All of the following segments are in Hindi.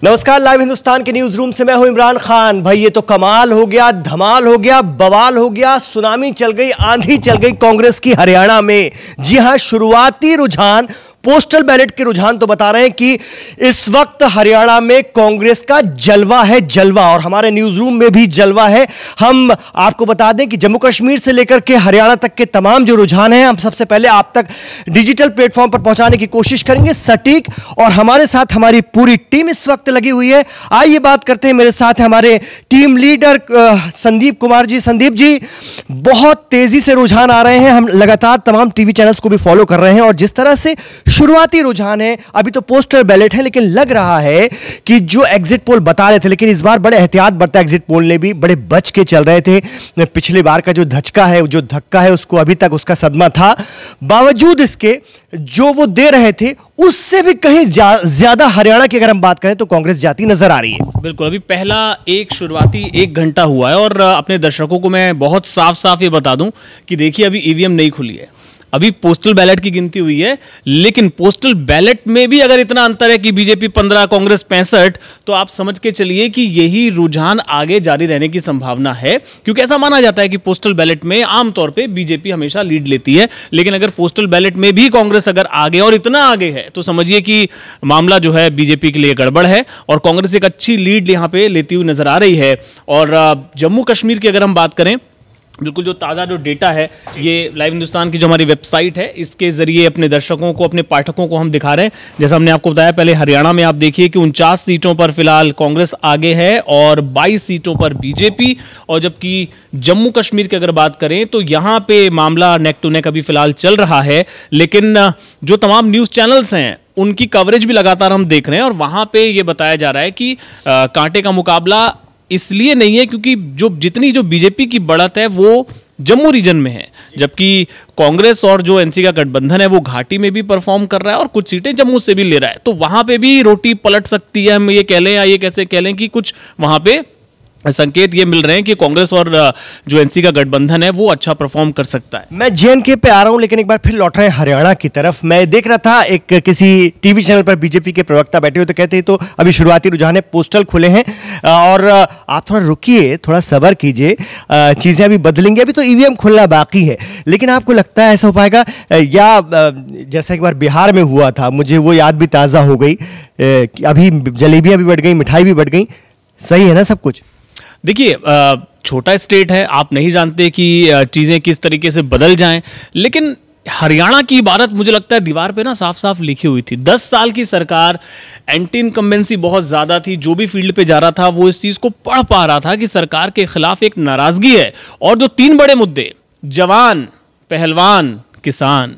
नमस्कार, लाइव हिंदुस्तान के न्यूज रूम से मैं हूं इमरान खान। भाई ये तो कमाल हो गया, धमाल हो गया, बवाल हो गया, सुनामी चल गई, आंधी चल गई कांग्रेस की हरियाणा में। जी हां, शुरुआती रुझान, पोस्टल बैलेट के रुझान तो बता रहे हैं कि इस वक्त हरियाणा में कांग्रेस का जलवा है, जलवा। और हमारे न्यूज रूम में भी जलवा है। हम आपको बता दें कि जम्मू कश्मीर से लेकर के हरियाणा तक के तमाम जो रुझान हैं, हम सबसे पहले आप तक डिजिटल प्लेटफॉर्म पर पहुंचाने की कोशिश करेंगे, सटीक। और हमारे साथ हमारी पूरी टीम इस वक्त लगी हुई है। आइए बात करते हैं, मेरे साथ है हमारे टीम लीडर संदीप कुमार जी। संदीप जी, बहुत तेजी से रुझान आ रहे हैं, हम लगातार तमाम टीवी चैनल्स को भी फॉलो कर रहे हैं। और जिस तरह से शुरुआती रुझान है, अभी तो पोस्टल बैलेट है, लेकिन लग रहा है कि जो एग्जिट पोल बता रहे थे, लेकिन इस बार बड़े एहतियात बरता एग्जिट पोल ने भी, बड़े बच के चल रहे थे। पिछली बार का जो धचका है, जो धक्का है, उसको अभी तक उसका सदमा था। बावजूद इसके जो वो दे रहे थे, उससे भी कहीं ज्यादा हरियाणा की अगर हम बात करें तो कांग्रेस जाती नजर आ रही है। बिल्कुल, अभी पहला शुरुआती 1 घंटा हुआ है और अपने दर्शकों को मैं बहुत साफ साफ ये बता दूं कि देखिए, अभी ईवीएम नहीं खुली है, अभी पोस्टल बैलेट की गिनती हुई है। लेकिन पोस्टल बैलेट में भी अगर इतना अंतर है कि बीजेपी 15, कांग्रेस 65, तो आप समझ के चलिए कि यही रुझान आगे जारी रहने की संभावना है। क्योंकि ऐसा माना जाता है कि पोस्टल बैलेट में आमतौर पे बीजेपी हमेशा लीड लेती है। लेकिन अगर पोस्टल बैलेट में भी कांग्रेस अगर आगे, और इतना आगे है, तो समझिए कि मामला जो है बीजेपी के लिए गड़बड़ है और कांग्रेस एक अच्छी लीड यहां पर लेती हुई नजर आ रही है। और जम्मू कश्मीर की अगर हम बात करें, बिल्कुल जो ताज़ा जो डेटा है, ये लाइव हिंदुस्तान की जो हमारी वेबसाइट है, इसके जरिए अपने दर्शकों को, अपने पाठकों को हम दिखा रहे हैं। जैसा हमने आपको बताया, पहले हरियाणा में आप देखिए कि 49 सीटों पर फिलहाल कांग्रेस आगे है और 22 सीटों पर बीजेपी। और जबकि जम्मू कश्मीर की अगर बात करें तो यहाँ पे मामला नेक टू नेक अभी फिलहाल चल रहा है। लेकिन जो तमाम न्यूज़ चैनल्स हैं, उनकी कवरेज भी लगातार हम देख रहे हैं और वहाँ पे ये बताया जा रहा है कि कांटे का मुकाबला इसलिए नहीं है क्योंकि जितनी बीजेपी की बढ़त है वो जम्मू रीजन में है, जबकि कांग्रेस और जो एनसी का गठबंधन है वो घाटी में भी परफॉर्म कर रहा है और कुछ सीटें जम्मू से भी ले रहा है। तो वहां पे भी रोटी पलट सकती है, हम ये कह लें, या ये कैसे कह लें कि कुछ वहां पे संकेत ये मिल रहे हैं कि कांग्रेस और जो एनसी का गठबंधन है वो अच्छा परफॉर्म कर सकता है। मैं जेएनके पे आ रहा हूं, लेकिन एक बार फिर लौट रहे हैं हरियाणा की तरफ। मैं देख रहा था एक किसी टीवी चैनल पर बीजेपी के प्रवक्ता बैठे हुए, तो कहते हैं तो अभी शुरुआती रुझान है, पोस्टल खुले हैं और आप थोड़ा रुकिए, थोड़ा सब्र कीजिए, चीजें अभी बदलेंगी, अभी तो ईवीएम खुलना बाकी है। लेकिन आपको लगता है ऐसा हो पाएगा, या जैसा एक बार बिहार में हुआ था, मुझे वो याद भी ताज़ा हो गई, अभी जलेबियां भी बढ़ गई, मिठाई भी बढ़ गई, सही है ना सब कुछ? देखिए, छोटा स्टेट है, आप नहीं जानते कि चीज़ें किस तरीके से बदल जाएं। लेकिन हरियाणा की इबारत मुझे लगता है दीवार पे ना साफ साफ लिखी हुई थी। 10 साल की सरकार, एंटी इनकम्बेंसी बहुत ज़्यादा थी, जो भी फील्ड पे जा रहा था वो इस चीज़ को पढ़ पा रहा था कि सरकार के खिलाफ एक नाराज़गी है। और जो 3 बड़े मुद्दे, जवान, पहलवान, किसान,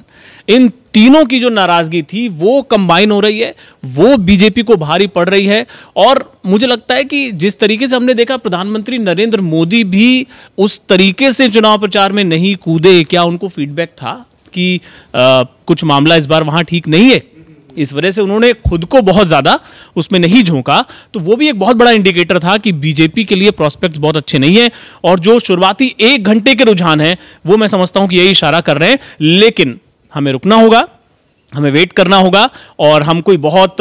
इन तीनों की जो नाराजगी थी वो कंबाइन हो रही है, वो बीजेपी को भारी पड़ रही है। और मुझे लगता है कि जिस तरीके से हमने देखा, प्रधानमंत्री नरेंद्र मोदी भी उस तरीके से चुनाव प्रचार में नहीं कूदे। क्या उनको फीडबैक था कि कुछ मामला इस बार वहां ठीक नहीं है, इस वजह से उन्होंने खुद को बहुत ज्यादा उसमें नहीं झोंका? तो वो भी एक बहुत बड़ा इंडिकेटर था कि बीजेपी के लिए प्रोस्पेक्ट्स बहुत अच्छे नहीं है। और जो शुरुआती 1 घंटे के रुझान है वो मैं समझता हूं कि यही इशारा कर रहे हैं। लेकिन हमें रुकना होगा, हमें वेट करना होगा और हम कोई बहुत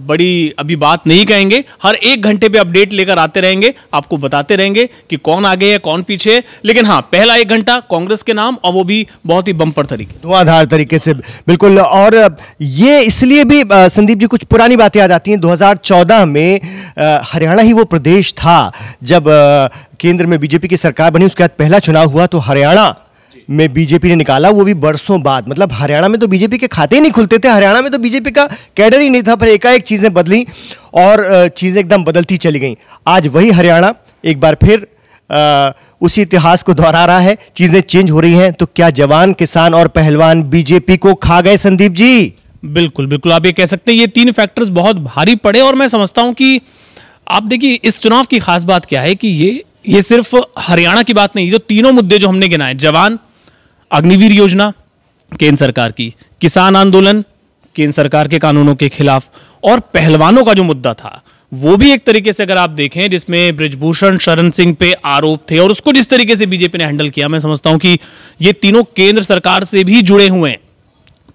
बड़ी अभी बात नहीं कहेंगे। हर 1 घंटे पे अपडेट लेकर आते रहेंगे, आपको बताते रहेंगे कि कौन आगे है, कौन पीछे है। लेकिन हाँ, पहला 1 घंटा कांग्रेस के नाम, और वो भी बहुत ही बम्पर तरीके से, धुआंधार तरीके से। बिल्कुल। और ये इसलिए भी संदीप जी, कुछ पुरानी बातें याद आती हैं। 2014 में हरियाणा ही वो प्रदेश था जब केंद्र में बीजेपी की सरकार बनी, उसके बाद पहला चुनाव हुआ तो हरियाणा में बीजेपी ने निकाला, वो भी बरसों बाद। मतलब हरियाणा में तो बीजेपी के खाते ही नहीं खुलते थे, हरियाणा में तो बीजेपी का कैडर ही नहीं था। पर एकाएक चीजें बदली और चीजें एकदम बदलती चली गईं। आज वही हरियाणा एक बार फिर उसी इतिहास को दोहरा रहा है, चीजें चेंज हो रही हैं। तो क्या जवान, किसान और पहलवान बीजेपी को खा गए, संदीप जी? बिल्कुल बिल्कुल, आप ये कह सकते हैं। ये 3 फैक्टर्स बहुत भारी पड़े और मैं समझता हूं कि आप देखिए, इस चुनाव की खास बात क्या है कि ये सिर्फ हरियाणा की बात नहीं। जो तीनों मुद्दे जो हमने गिनाए, जवान, अग्निवीर योजना केंद्र सरकार की, किसान आंदोलन केंद्र सरकार के कानूनों के खिलाफ, और पहलवानों का जो मुद्दा था वो भी एक तरीके से अगर आप देखें, जिसमें बृजभूषण शरण सिंह पे आरोप थे और उसको जिस तरीके से बीजेपी ने हैंडल किया, मैं समझता हूं कि ये तीनों केंद्र सरकार से भी जुड़े हुए हैं।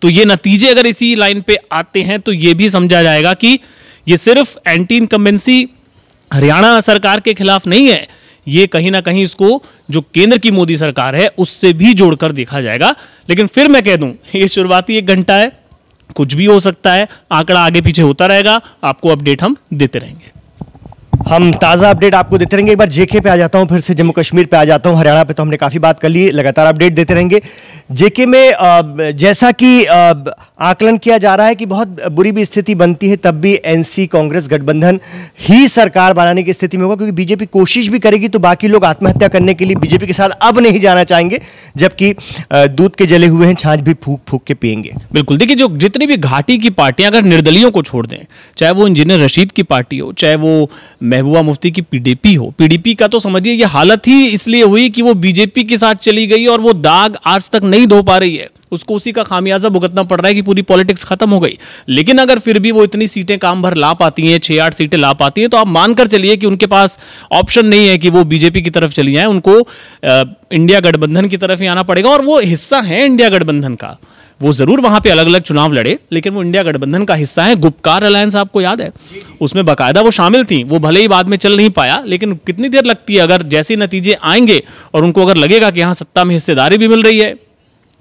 तो ये नतीजे अगर इसी लाइन पे आते हैं तो ये भी समझा जाएगा कि ये सिर्फ एंटी इनकम्बेंसी हरियाणा सरकार के खिलाफ नहीं है, ये कहीं ना कहीं इसको जो केंद्र की मोदी सरकार है उससे भी जोड़कर देखा जाएगा। लेकिन फिर मैं कह दूं, ये शुरुआती 1 घंटा है, कुछ भी हो सकता है, आंकड़ा आगे पीछे होता रहेगा, आपको अपडेट हम देते रहेंगे। हम ताज़ा अपडेट आपको देते रहेंगे। एक बार जेके पे आ जाता हूं, फिर से जम्मू कश्मीर पे आ जाता हूं। हरियाणा पे तो हमने काफ़ी बात कर ली, लगातार अपडेट देते रहेंगे। जेके में जैसा कि आकलन किया जा रहा है कि बहुत बुरी भी स्थिति बनती है तब भी एनसी कांग्रेस गठबंधन ही सरकार बनाने की स्थिति में होगा, क्योंकि बीजेपी कोशिश भी करेगी तो बाकी लोग आत्महत्या करने के लिए बीजेपी के साथ अब नहीं जाना चाहेंगे, जबकि दूध के जले हुए हैं छाछ भी फूक फूक के पिएंगे। बिल्कुल, देखिए जो जितनी भी घाटी की पार्टियां अगर निर्दलियों को छोड़ दें, चाहे वो इंजीनियर रशीद की पार्टी हो, चाहे वो महबूबा मुफ्ती की पीडीपी हो, पीडीपी का तो समझिए ये हालत ही इसलिए हुई कि वो बीजेपी के साथ चली गई और वो दाग आज तक नहीं धो पा रही है, उसको उसी का खामियाजा भुगतना पड़ रहा है कि पूरी पॉलिटिक्स खत्म हो गई। लेकिन अगर फिर भी वो इतनी सीटें काम भर ला पाती हैं, 6-8 सीटें ला पाती हैं, तो आप मानकर चलिए कि उनके पास ऑप्शन नहीं है कि वो बीजेपी की तरफ चली जाएं, उनको इंडिया गठबंधन की तरफ ही आना पड़ेगा। और वो हिस्सा है इंडिया गठबंधन का, वो जरूर वहां पे अलग अलग चुनाव लड़े, लेकिन वो इंडिया गठबंधन का हिस्सा है। गुपकार अलायंस आपको याद है, उसमें बाकायदा वो शामिल थी, वो भले ही बाद में चल नहीं पाया, लेकिन कितनी देर लगती है अगर जैसे नतीजे आएंगे और उनको अगर लगेगा कि यहाँ सत्ता में हिस्सेदारी भी मिल रही है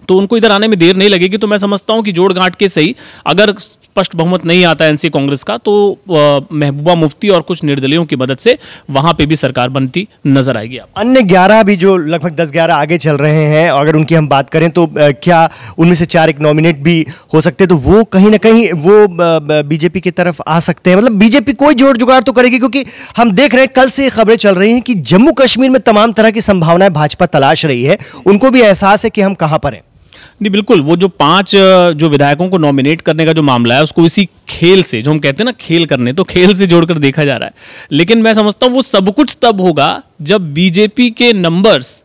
तो उनको इधर आने में देर नहीं लगेगी। तो मैं समझता हूं कि जोड़ गांठ के सही अगर स्पष्ट बहुमत नहीं आता एनसी कांग्रेस का तो महबूबा मुफ्ती और कुछ निर्दलियों की मदद से वहां पे भी सरकार बनती नजर आएगी। अन्य 11 भी जो लगभग 10-11 आगे चल रहे हैं, अगर उनकी हम बात करें तो क्या उनमें से 4 एक नॉमिनेट भी हो सकते हैं, तो वो कहीं ना कहीं वो बीजेपी की तरफ आ सकते हैं। मतलब बीजेपी कोई जोड़ जुगाड़ तो करेगी, क्योंकि हम देख रहे हैं कल से खबरें चल रही हैं कि जम्मू कश्मीर में तमाम तरह की संभावनाएं भाजपा तलाश रही है, उनको भी एहसास है कि हम कहां पर हैं। नहीं, बिल्कुल, वो जो 5 जो विधायकों को नॉमिनेट करने का जो मामला है उसको इसी खेल से, जो हम कहते हैं ना खेल करने, तो खेल से जोड़कर देखा जा रहा है। लेकिन मैं समझता हूं वो सब कुछ तब होगा जब बीजेपी के नंबर्स,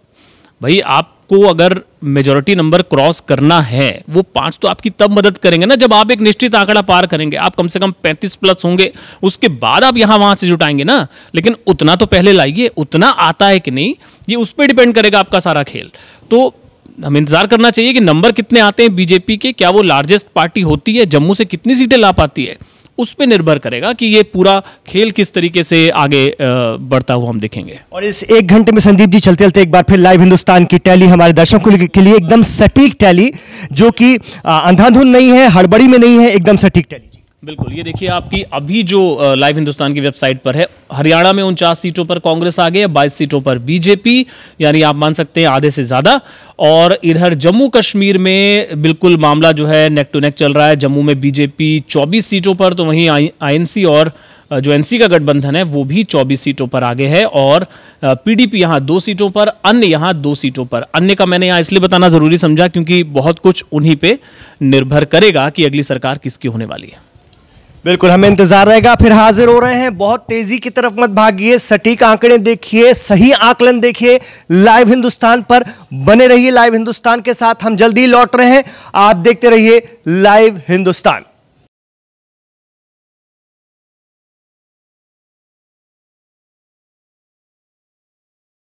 भाई आपको अगर मेजॉरिटी नंबर क्रॉस करना है, वो 5 तो आपकी तब मदद करेंगे ना जब आप एक निश्चित आंकड़ा पार करेंगे। आप कम से कम 35+ होंगे, उसके बाद आप यहां वहां से जुटाएंगे ना, लेकिन उतना तो पहले लाइए। उतना आता है कि नहीं, ये उस पर डिपेंड करेगा आपका सारा खेल। तो हम इंतजार करना चाहिए कि नंबर कितने आते हैं बीजेपी के, क्या वो लार्जेस्ट पार्टी होती है, जम्मू से कितनी सीटें ला पाती है, उस पर निर्भर करेगा कि ये पूरा खेल किस तरीके से आगे बढ़ता हुआ हम देखेंगे। और इस 1 घंटे में संदीप जी चलते चलते एक बार फिर लाइव हिंदुस्तान की टैली हमारे दर्शकों के लिए एकदम सटीक टैली, जो कि अंधाधुंध नहीं है, हड़बड़ी में नहीं है, एकदम सटीक टैली। बिल्कुल, ये देखिए आपकी अभी जो लाइव हिंदुस्तान की वेबसाइट पर है, हरियाणा में 49 सीटों पर कांग्रेस आगे है, 22 सीटों पर बीजेपी, यानी आप मान सकते हैं आधे से ज्यादा। और इधर जम्मू कश्मीर में बिल्कुल मामला जो है नेक टू नेक चल रहा है। जम्मू में बीजेपी 24 सीटों पर, तो वहीं आईएनसी और जो एनसी का गठबंधन है वो भी 24 सीटों पर आगे है, और पीडीपी यहां 2 सीटों पर, अन्य यहां 2 सीटों पर। अन्य का मैंने यहां इसलिए बताना जरूरी समझा क्योंकि बहुत कुछ उन्हीं पे निर्भर करेगा कि अगली सरकार किसकी होने वाली है। बिल्कुल, हमें इंतजार रहेगा। फिर हाजिर हो रहे हैं, बहुत तेजी की तरफ मत भागिए, सटीक आंकड़े देखिए, सही आकलन देखिए, लाइव हिंदुस्तान पर बने रहिए। लाइव हिंदुस्तान के साथ हम जल्दी लौट रहे हैं, आप देखते रहिए लाइव हिंदुस्तान।